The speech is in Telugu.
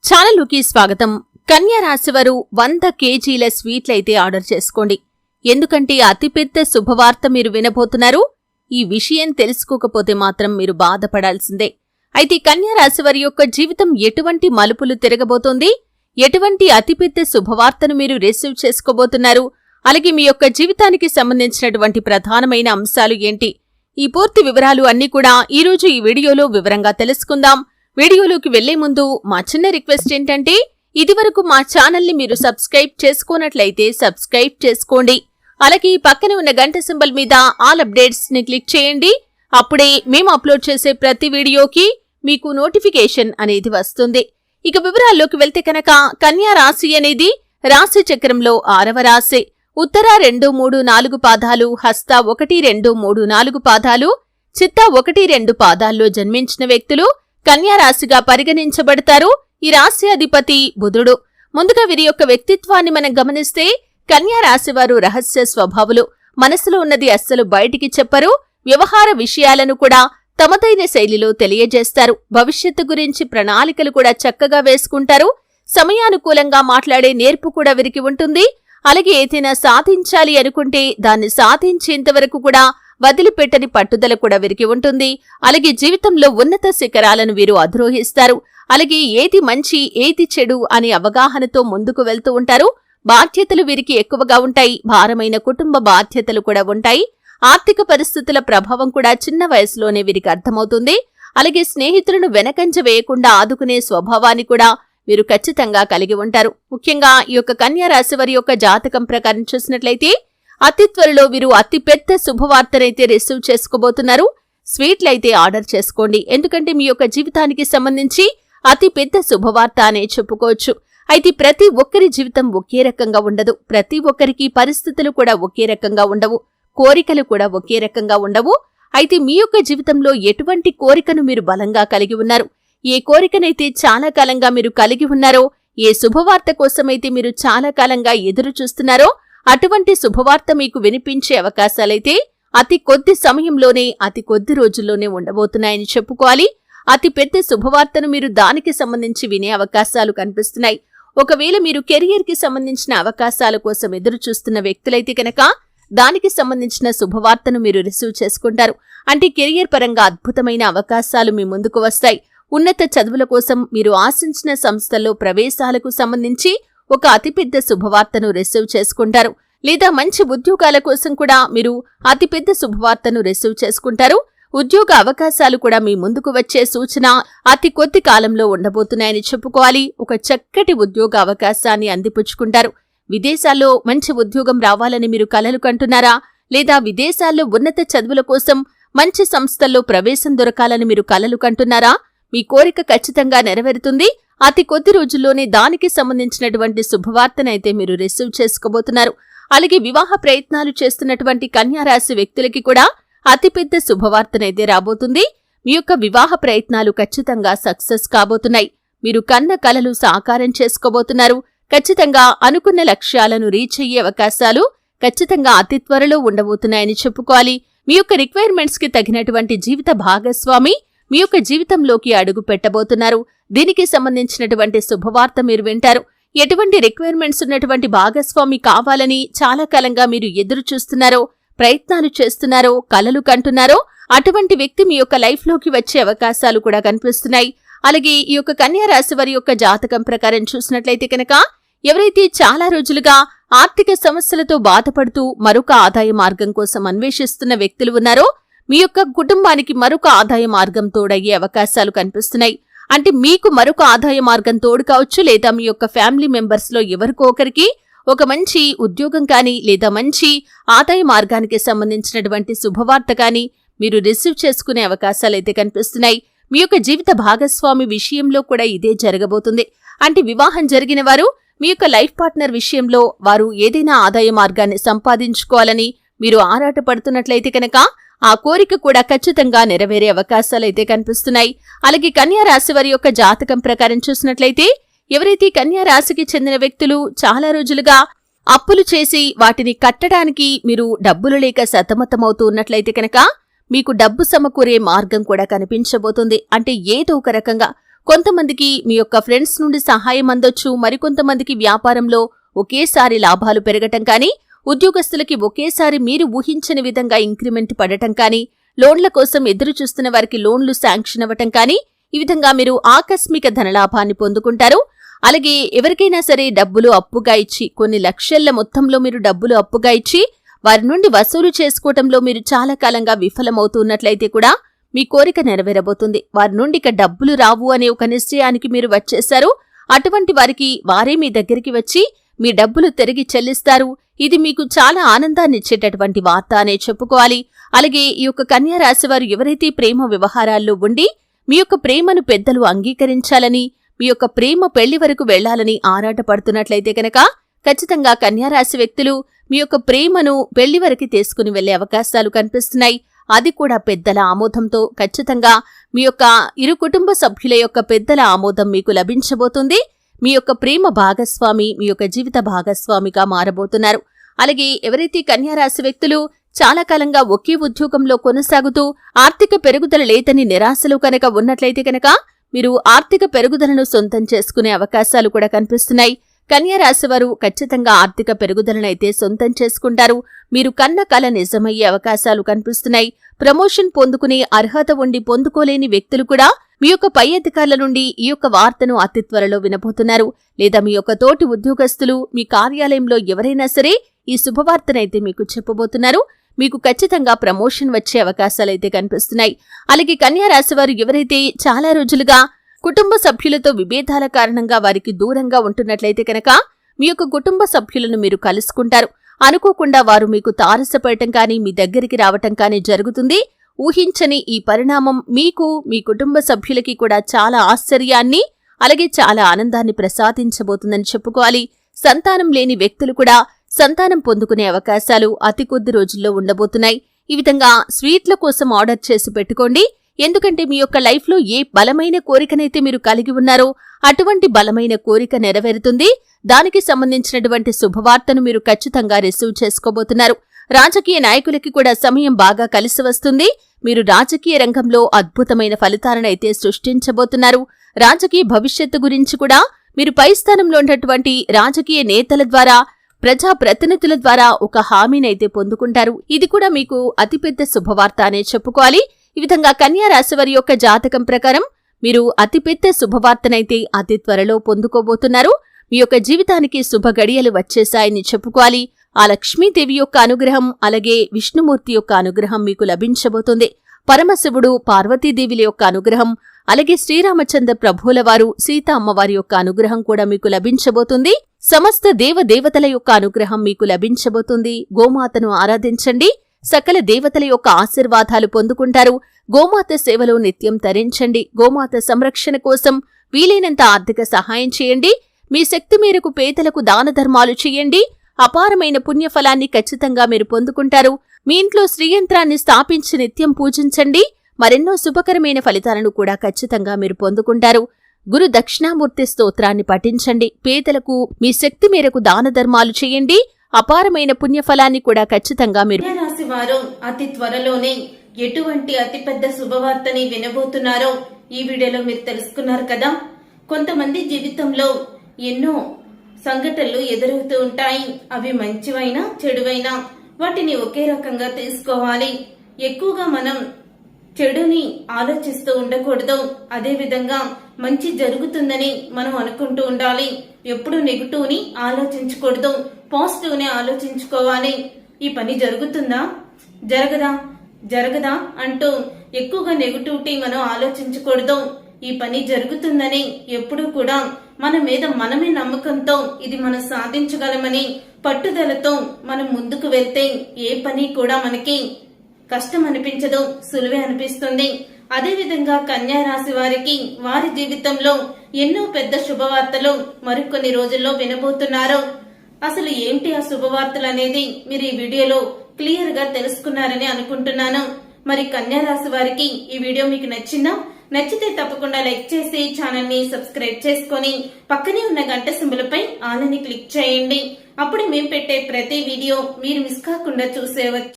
ఛానలుకి స్వాగతం. కన్యా రాశివారు 100 కేజీల స్వీట్లయితే ఆర్డర్ చేసుకోండి. ఎందుకంటే అతిపెద్ద శుభవార్త మీరు వినబోతున్నారు. ఈ విషయం తెలుసుకోకపోతే మాత్రం మీరు బాధపడాల్సిందే. అయితే కన్యా రాశివారి యొక్క జీవితం ఎటువంటి మలుపులు తిరగబోతోంది, ఎటువంటి అతిపెద్ద శుభవార్తను మీరు రిసీవ్ చేసుకోబోతున్నారు, అలాగే మీ యొక్క జీవితానికి సంబంధించినటువంటి ప్రధానమైన అంశాలు ఏంటి, ఈ పూర్తి వివరాలు అన్నీ కూడా ఈరోజు ఈ వీడియోలో వివరంగా తెలుసుకుందాం. వీడియోలోకి వెళ్లే ముందు మా చిన్న రిక్వెస్ట్ ఏంటంటే, ఇదివరకు మా ఛానల్ని మీరు సబ్స్క్రైబ్ చేసుకోనట్లయితే సబ్స్క్రైబ్ చేసుకోండి. అలాగే పక్కన ఉన్న గంట సింబల్ మీద ఆల్ అప్డేట్స్ ని క్లిక్ చేయండి. అప్పుడే మేము అప్లోడ్ చేసే ప్రతి వీడియోకి మీకు నోటిఫికేషన్ అనేది వస్తుంది. ఇక వివరాల్లోకి వెళ్తే కనుక, కన్యా రాశి అనేది రాశి చక్రంలో 6వ రాశి. ఉత్తర 2, 3, 4 పాదాలు, హస్త 1, 2, 3, 4 పాదాలు, చిత్త 1, 2 పాదాల్లో జన్మించిన వ్యక్తులు కన్యా రాశిగా పరిగణించబడతారు. ఈ రాశి అధిపతి బుధుడు. ముందుగా వీరి యొక్క వ్యక్తిత్వాన్ని మనం గమనిస్తే, కన్యా రాశివారు రహస్య స్వభావులు. మనసులో ఉన్నది అస్సలు బయటికి చెప్పరు. వ్యవహార విషయాలను కూడా తమదైన శైలిలో తెలియజేస్తారు. భవిష్యత్తు గురించి ప్రణాళికలు కూడా చక్కగా వేసుకుంటారు. సమయానుకూలంగా మాట్లాడే నేర్పు కూడా వీరికి ఉంటుంది. అలాగే ఏదైనా సాధించాలి అనుకుంటే దాన్ని సాధించేంతవరకు కూడా వదిలిపెట్టని పట్టుదల కూడా వీరికి ఉంటుంది. అలాగే జీవితంలో ఉన్నత శిఖరాలను వీరు అధిరోహిస్తారు. అలాగే ఏది మంచి ఏది చెడు అనే అవగాహనతో ముందుకు వెళ్తూ ఉంటారు. బాధ్యతలు వీరికి ఎక్కువగా ఉంటాయి. భారమైన కుటుంబ బాధ్యతలు కూడా ఉంటాయి. ఆర్థిక పరిస్థితుల ప్రభావం కూడా చిన్న వయసులోనే వీరికి అర్థమవుతుంది. అలాగే స్నేహితులను వెనకంజ వేయకుండా ఆదుకునే స్వభావాన్ని కూడా వీరు ఖచ్చితంగా కలిగి ఉంటారు. ముఖ్యంగా ఈ యొక్క కన్యా రాశి వారి యొక్క జాతకం ప్రకారం చూసినట్లయితే, అతి త్వరలో వీరు అతిపెద్ద శుభవార్తనైతే రిసీవ్ చేసుకోబోతున్నారు. స్వీట్లయితే ఆర్డర్ చేసుకోండి. ఎందుకంటే మీ యొక్క జీవితానికి సంబంధించి అతి పెద్ద శుభవార్త అనే చెప్పుకోవచ్చు. అయితే ప్రతి ఒక్కరి జీవితం ఒకే రకంగా ఉండదు. ప్రతి ఒక్కరికి పరిస్థితులు కూడా ఒకే రకంగా ఉండవు. కోరికలు కూడా ఒకే రకంగా ఉండవు. అయితే మీ యొక్క జీవితంలో ఎటువంటి కోరికను మీరు బలంగా కలిగి ఉన్నారు, ఏ కోరికనైతే చాలా కాలంగా మీరు కలిగి ఉన్నారో, ఏ శుభవార్త కోసమైతే మీరు చాలా కాలంగా ఎదురు చూస్తున్నారో, అటువంటి శుభవార్త మీకు వినిపించే అవకాశాలైతే అతి కొద్ది సమయంలోనే, అతి కొద్ది రోజుల్లోనే ఉండబోతున్నాయని చెప్పుకోవాలి. అతి పెద్ద శుభవార్తను మీరు దానికి సంబంధించి వినే అవకాశాలు కనిపిస్తున్నాయి. ఒకవేళ మీరు కెరియర్ కి సంబంధించిన అవకాశాల కోసం ఎదురు చూస్తున్న వ్యక్తులైతే కనుక, దానికి సంబంధించిన శుభవార్తను మీరు రిసీవ్ చేసుకుంటారు. అంటే కెరియర్ పరంగా అద్భుతమైన అవకాశాలు మీ ముందుకు వస్తాయి. ఉన్నత చదువుల కోసం మీరు ఆశించిన సంస్థల్లో ప్రవేశాలకు సంబంధించి ఒక అతిపెద్ద శుభవార్తను రిసీవ్ చేసుకుంటారు. లేదా మంచి ఉద్యోగాల కోసం కూడా మీరు అతిపెద్ద శుభవార్తను రిసీవ్ చేసుకుంటారు. ఉద్యోగ అవకాశాలు కూడా మీ ముందుకు వచ్చే సూచన అతి కొద్ది కాలంలో ఉండబోతున్నాయని చెప్పుకోవాలి. ఒక చక్కటి ఉద్యోగ అవకాశాన్ని అందిపుచ్చుకుంటారు. విదేశాల్లో మంచి ఉద్యోగం రావాలని మీరు కలలు కంటున్నారా? లేదా విదేశాల్లో ఉన్నత చదువుల కోసం మంచి సంస్థల్లో ప్రవేశం దొరకాలని మీరు కలలు కంటున్నారా? మీ కోరిక ఖచ్చితంగా నెరవేరుతుంది. అతి కొద్ది రోజుల్లోనే దానికి సంబంధించినటువంటి శుభవార్తనైతే మీరు రిసీవ్ చేసుకోబోతున్నారు. అలాగే వివాహ ప్రయత్నాలు చేస్తున్నటువంటి కన్యా రాశి వ్యక్తులకి కూడా అతిపెద్ద శుభవార్తనైతే రాబోతుంది. మీ యొక్క వివాహ ప్రయత్నాలు ఖచ్చితంగా సక్సెస్ కాబోతున్నాయి. మీరు కన్న కలలు సాకారం చేసుకోబోతున్నారు. ఖచ్చితంగా అనుకున్న లక్ష్యాలను రీచ్ అయ్యే అవకాశాలు ఖచ్చితంగా అతి త్వరలో ఉండబోతున్నాయని చెప్పుకోవాలి. మీ యొక్క రిక్వైర్మెంట్స్ కి తగినటువంటి జీవిత భాగస్వామి మీ యొక్క జీవితంలోకి అడుగు పెట్టబోతున్నారు. దీనికి సంబంధించినటువంటి శుభవార్త మీరు వింటారు. ఎటువంటి రిక్వైర్మెంట్స్ ఉన్నటువంటి భాగస్వామి కావాలని చాలా కాలంగా మీరు ఎదురు చూస్తున్నారో, ప్రయత్నాలు చేస్తున్నారో, కలలు కంటున్నారో, అటువంటి వ్యక్తి మీ యొక్క లైఫ్ లోకి వచ్చే అవకాశాలు కూడా కనిపిస్తున్నాయి. అలాగే ఈ యొక్క కన్యా రాశి వారి యొక్క జాతకం ప్రకారం చూసినట్లయితే కనుక, ఎవరైతే చాలా రోజులుగా ఆర్థిక సమస్యలతో బాధపడుతూ మరొక ఆదాయ మార్గం కోసం అన్వేషిస్తున్న వ్యక్తులు ఉన్నారో, మీ యొక్క కుటుంబానికి మరొక ఆదాయ మార్గం తోడయ్యే అవకాశాలు కనిపిస్తున్నాయి. అంటే మీకు మరొక ఆదాయ మార్గం తోడు కావచ్చు, లేదా మీ యొక్క ఫ్యామిలీ మెంబర్స్ లో ఎవరికో ఒకరికి ఒక మంచి ఉద్యోగం కానీ, లేదా మంచి ఆదాయ మార్గానికి సంబంధించినటువంటి శుభవార్త కానీ మీరు రిసీవ్ చేసుకునే అవకాశాలైతే కనిపిస్తున్నాయి. మీ యొక్క జీవిత భాగస్వామి విషయంలో కూడా ఇదే జరగబోతుంది. అంటే వివాహం జరిగిన వారు మీ యొక్క లైఫ్ పార్ట్నర్ విషయంలో వారు ఏదైనా ఆదాయ మార్గాన్ని సంపాదించుకోవాలని మీరు ఆరాటపడుతున్నట్లయితే కనుక, ఆ కోరిక కూడా ఖచ్చితంగా నెరవేరే అవకాశాలైతే కనిపిస్తున్నాయి. అలాగే కన్యా రాశి వారి యొక్క జాతకం ప్రకారం చూసినట్లయితే, ఎవరైతే కన్యా రాశికి చెందిన వ్యక్తులు చాలా రోజులుగా అప్పులు చేసి వాటిని కట్టడానికి మీరు డబ్బులు లేక సతమతమవుతూ ఉన్నట్లయితే కనుక, మీకు డబ్బు సమకూరే మార్గం కూడా కనిపించబోతుంది. అంటే ఏదో ఒక రకంగా కొంతమందికి మీ యొక్క ఫ్రెండ్స్ నుండి సహాయం అందొచ్చు, మరికొంతమందికి వ్యాపారంలో ఒకేసారి లాభాలు పెరగటం కానీ, ఉద్యోగస్తులకి ఒకేసారి మీరు ఊహించని విధంగా ఇంక్రిమెంట్ పడటం కానీ, లోన్ల కోసం ఎదురు చూస్తున్న వారికి లోన్లు శాంక్షన్ అవ్వటం కానీ, ఈ విధంగా మీరు ఆకస్మిక ధనలాభాన్ని పొందుకుంటారు. అలాగే ఎవరికైనా సరే డబ్బులు అప్పుగా ఇచ్చి, కొన్ని లక్షల మొత్తంలో మీరు డబ్బులు అప్పుగా ఇచ్చి వారి నుండి వసూలు చేసుకోవటంలో మీరు చాలా కాలంగా విఫలమవుతున్నట్లయితే కూడా మీ కోరిక నెరవేరబోతుంది. వారి నుండి ఇక డబ్బులు రావు అనే ఒక నిశ్చయానికి మీరు వచ్చేశారు. అటువంటి వారికి వారే మీ దగ్గరికి వచ్చి మీ డబ్బులు తిరిగి చెల్లిస్తారు. ఇది మీకు చాలా ఆనందాన్నిచ్చేటటువంటి వార్త అనే చెప్పుకోవాలి. అలాగే ఈ యొక్క కన్యా రాశి వారు ఎవరైతే ప్రేమ వ్యవహారాల్లో ఉండి మీ యొక్క ప్రేమను పెద్దలు అంగీకరించాలని, మీ యొక్క ప్రేమ పెళ్లి వరకు వెళ్లాలని ఆరాటపడుతున్నట్లయితే కనుక ఖచ్చితంగా కన్యారాశి వ్యక్తులు మీ యొక్క ప్రేమను పెళ్లి వరకు తీసుకుని వెళ్లే అవకాశాలు కనిపిస్తున్నాయి. అది కూడా పెద్దల ఆమోదంతో. ఖచ్చితంగా మీ యొక్క ఇరు కుటుంబ సభ్యుల యొక్క పెద్దల ఆమోదం మీకు లభించబోతుంది. మీ యొక్క ప్రేమ భాగస్వామి మీ యొక్క జీవిత భాగస్వామిగా మారబోతున్నారు. అలాగే ఎవరైతే కన్యారాశి వ్యక్తులు చాలా కాలంగా ఒకే ఉద్యోగంలో కొనసాగుతూ ఆర్థిక పెరుగుదల లేదని నిరాశలు కనుక ఉన్నట్లయితే కనుక మీరు ఆర్థిక పెరుగుదలను సొంతం చేసుకునే అవకాశాలు కూడా కనిపిస్తున్నాయి. కన్యారాశి వారు ఖచ్చితంగా ఆర్థిక పెరుగుదలనైతే సొంతం చేసుకుంటారు. మీరు కన్న కల నిజమయ్యే అవకాశాలు కనిపిస్తున్నాయి. ప్రమోషన్ పొందుకునే అర్హత ఉండి పొందుకోలేని వ్యక్తులు కూడా మీ యొక్క పై అధికారుల నుండి ఈ యొక్క వార్తను అతి త్వరలో వినబోతున్నారు. లేదా మీ యొక్క తోటి ఉద్యోగస్తులు మీ కార్యాలయంలో ఎవరైనా సరే ఈ శుభవార్తనైతే మీకు చెప్పబోతున్నారు. మీకు ఖచ్చితంగా ప్రమోషన్ వచ్చే అవకాశాలైతే కనిపిస్తున్నాయి. అలాగే కన్యారాశి వారు ఎవరైతే చాలా రోజులుగా కుటుంబ సభ్యులతో విభేదాల కారణంగా వారికి దూరంగా ఉంటున్నట్లయితే కనుక మీ యొక్క కుటుంబ సభ్యులను మీరు కలుసుకుంటారు. అనుకోకుండా వారు మీకు తారసపడటం కానీ మీ దగ్గరికి రావటం కానీ జరుగుతుంది. ఊహించని ఈ పరిణామం మీకు మీ కుటుంబ సభ్యులకి కూడా చాలా ఆశ్చర్యాన్ని అలాగే చాలా ఆనందాన్ని ప్రసాదించబోతుందని చెప్పుకోవాలి. సంతానం లేని వ్యక్తులు కూడా సంతానం పొందుకునే అవకాశాలు అతి కొద్ది రోజుల్లో ఉండబోతున్నాయి. ఈ విధంగా స్వీట్ల కోసం ఆర్డర్ చేసి పెట్టుకోండి. ఎందుకంటే మీ యొక్క లైఫ్లో ఏ బలమైన కోరికనైతే మీరు కలిగి ఉన్నారో అటువంటి బలమైన కోరిక నెరవేరుతుంది. దానికి సంబంధించినటువంటి శుభవార్తను మీరు ఖచ్చితంగా రిసీవ్ చేసుకోబోతున్నారు. రాజకీయ నాయకులకి కూడా సమయం బాగా కలిసి వస్తుంది. మీరు రాజకీయ రంగంలో అద్భుతమైన ఫలితాలనైతే సృష్టించబోతున్నారు. రాజకీయ భవిష్యత్తు గురించి కూడా మీరు పై స్థానంలో ఉన్నటువంటి రాజకీయ నేతల ద్వారా, ప్రజాప్రతినిధుల ద్వారా ఒక హామీనైతే పొందుకుంటారు. ఇది కూడా మీకు అతిపెద్ద శుభవార్త అనే చెప్పుకోవాలి. ఈ విధంగా కన్యా రాశి వారి యొక్క జాతకం ప్రకారం మీరు అతిపెద్ద శుభవార్తనైతే అతి త్వరలో పొందుకోబోతున్నారు. మీ యొక్క జీవితానికి శుభ గడియలు వచ్చేశాయని చెప్పుకోవాలి. ఆ లక్ష్మీదేవి యొక్క అనుగ్రహం అలాగే విష్ణుమూర్తి యొక్క అనుగ్రహం మీకు లభించబోతుంది. పరమశివుడు పార్వతీదేవిల యొక్క అనుగ్రహం అలాగే శ్రీరామచంద్ర ప్రభువుల వారు సీతా అమ్మవారి యొక్క అనుగ్రహం కూడా మీకు లభించబోతుంది. సమస్త దేవదేవతల యొక్క అనుగ్రహం మీకు లభించబోతుంది. గోమాతను ఆరాధించండి. సకల దేవతల యొక్క ఆశీర్వాదాలు పొందుకుంటారు. గోమాత సేవలో నిత్యం తరించండి. గోమాత సంరక్షణ కోసం వీలైనంత ఆర్థిక సహాయం చేయండి. మీ శక్తి మేరకు పేదలకు దాన ధర్మాలు చేయండి. అపారమైన పుణ్యఫలాన్ని ఖచ్చితంగా మీరు పొందుకుంటారు. మీ ఇంట్లో శ్రీయంత్రాన్ని స్థాపించి నిత్యం పూజించండి. మరెన్నో శుభకరమైన ఫలితాలను కూడా ఖచ్చితంగా మీరు పొందుకుంటారు. గురు దక్షిణామూర్తి స్తోత్రాన్ని పఠించండి. పేదలకు మీ శక్తి మేరకు దాన ధర్మాలు చేయండి. అపారమైన పుణ్యఫలాన్ని కూడా ఖచ్చితంగా మీరు. రాశి వారు అతి త్వరలోనే ఎటువంటి అతిపెద్ద శుభవార్తని వినబోతున్నారో ఈ వీడియోలో మీరు తెలుసుకున్నారు కదా. కొంతమంది జీవితంలో ఎన్నో సంఘటనలు ఎదురవుతూ ఉంటాయి. అవి మంచివైనా చెడువైనా వాటిని ఒకే రకంగా తీసుకోవాలి. ఎక్కువగా మనం చెడుని ఆలోచిస్తూ ఉండకూడదు. అదే విధంగా మంచి జరుగుతుందని మనం అనుకుంటూ ఉండాలి. ఎప్పుడు నెగిటివ్ ని ఆలోచించకూడదు. పాజిటివ్ ని ఆలోచించుకోవాలి. ఈ పని జరుగుతుందా జరగదా అంటూ ఎక్కువగా నెగిటివిటీ మనం ఆలోచించకూడదు. ఈ పని జరుగుతుందని ఎప్పుడూ కూడా మన మీద మనమే నమ్మకంతో ఇది మనం సాధించగలమని పట్టుదలతో మనం ముందుకు వెళ్తే ఏ పని కూడా మనకి కష్టం అనిపించదు, సులువే అనిపిస్తుంది. అదే విధంగా కన్యా రాశి వారికి వారి జీవితంలో ఎన్నో పెద్ద శుభవార్తలు మరికొన్ని రోజుల్లో వినబోతున్నారు. అసలు ఏంటి ఆ శుభవార్తలు అనేది మీరు ఈ వీడియోలో క్లియర్ గా తెలుసుకున్నారని అనుకుంటున్నాను. మరి కన్యా రాశి వారికి ఈ వీడియో మీకు నచ్చితే తప్పకుండా లైక్ చేసి ఛానల్ ని సబ్స్క్రైబ్ చేసుకొని పక్కనే ఉన్న గంట సింబల్ పై ఆల్ ని క్లిక్ చేయండి. అప్పుడు మేము పెట్టే ప్రతి వీడియో మీరు మిస్ కాకుండా చూసేవచ్చు.